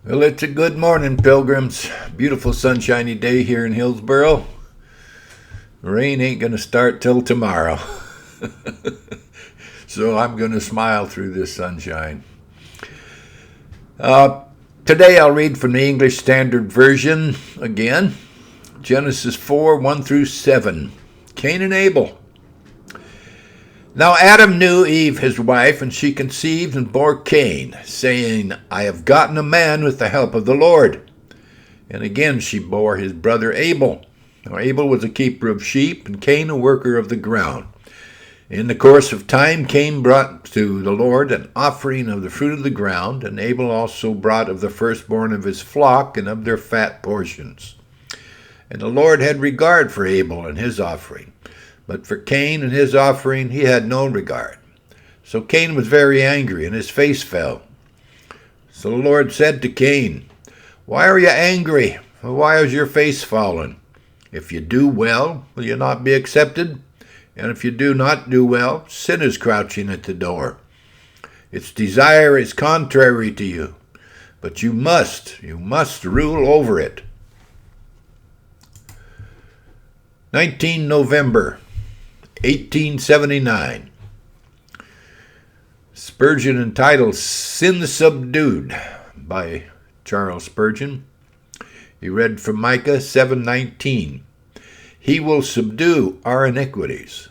Well, it's a good morning, pilgrims. Beautiful sunshiny day here in Hillsboro. Rain ain't going to start till tomorrow. So I'm going to smile through this sunshine. Today I'll read from the English Standard Version again. Genesis 4, 1 through 7. Cain and Abel. Now Adam knew Eve his wife, and she conceived and bore Cain, saying, I have gotten a man with the help of the Lord. And again she bore his brother Abel. Now Abel was a keeper of sheep, and Cain a worker of the ground. In the course of time Cain brought to the Lord an offering of the fruit of the ground, and Abel also brought of the firstborn of his flock and of their fat portions. And the Lord had regard for Abel and his offering, but for Cain and his offering he had no regard. So Cain was very angry, and his face fell. So the Lord said to Cain, Why are you angry? Why is your face fallen? If you do well, will you not be accepted? And if you do not do well, sin is crouching at the door. Its desire is contrary to you, but you must rule over it. 19 November 1879. Spurgeon entitled Sin Subdued by Charles Spurgeon. He read from Micah 7:19. He will subdue our iniquities.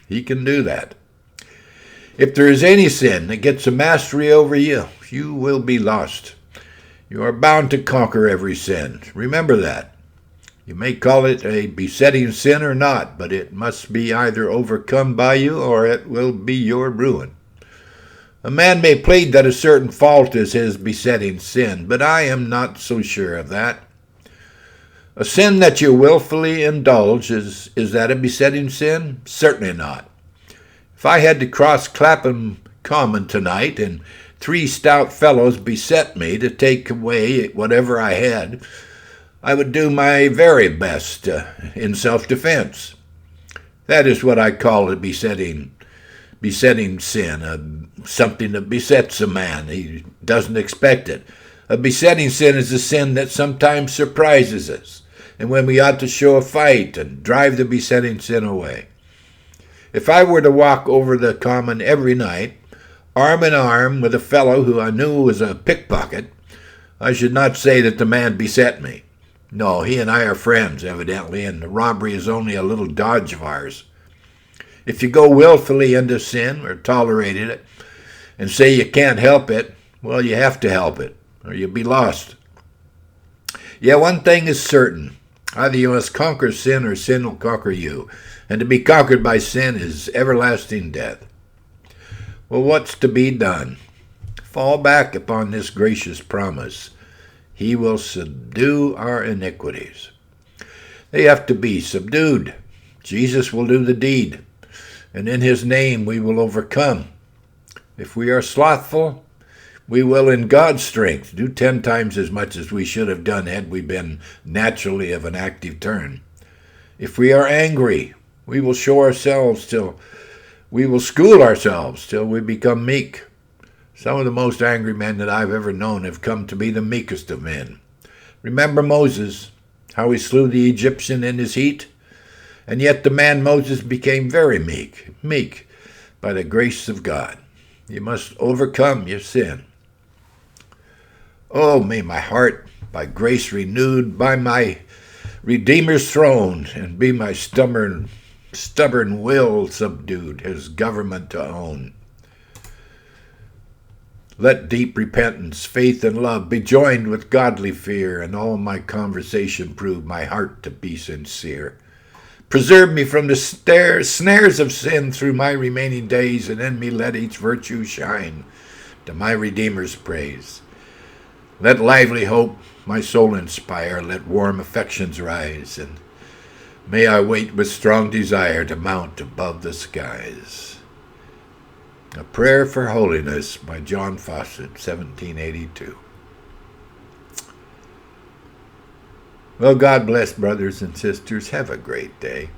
He can do that. If there is any sin that gets a mastery over you, you will be lost. You are bound to conquer every sin. Remember that. You may call it a besetting sin or not, but it must be either overcome by you or it will be your ruin. A man may plead that a certain fault is his besetting sin, but I am not so sure of that. A sin that you willfully indulge, is that a besetting sin? Certainly not. If I had to cross Clapham Common tonight and 3 stout fellows beset me to take away whatever I had, I would do my very best in self-defense. That is what I call a besetting sin, something that besets a man. He doesn't expect it. A besetting sin is a sin that sometimes surprises us, and when we ought to show a fight and drive the besetting sin away. If I were to walk over the common every night, arm in arm with a fellow who I knew was a pickpocket, I should not say that the man beset me. No, he and I are friends, evidently, and the robbery is only a little dodge of ours. If you go willfully into sin or tolerated it and say you can't help it, well, you have to help it, or you'll be lost. Yeah, one thing is certain. Either you must conquer sin or sin will conquer you, and to be conquered by sin is everlasting death. Well, what's to be done? Fall back upon this gracious promise. He will subdue our iniquities. They have to be subdued. Jesus will do the deed, and in his name we will overcome. If we are slothful, we will in God's strength do 10 times as much as we should have done had we been naturally of an active turn. If we are angry, we will school ourselves till we become meek. Some of the most angry men that I've ever known have come to be the meekest of men. Remember Moses, how he slew the Egyptian in his heat? And yet the man Moses became very meek by the grace of God. You must overcome your sin. Oh, may my heart, by grace renewed, by my Redeemer's throne, and be my stubborn will subdued, his government to own. Let deep repentance, faith, and love be joined with godly fear, and all my conversation prove my heart to be sincere. Preserve me from the snares of sin through my remaining days, and in me let each virtue shine to my Redeemer's praise. Let lively hope my soul inspire, let warm affections rise, and may I wait with strong desire to mount above the skies. A Prayer for Holiness by John Fawcett, 1782. Well, God bless, brothers and sisters. Have a great day.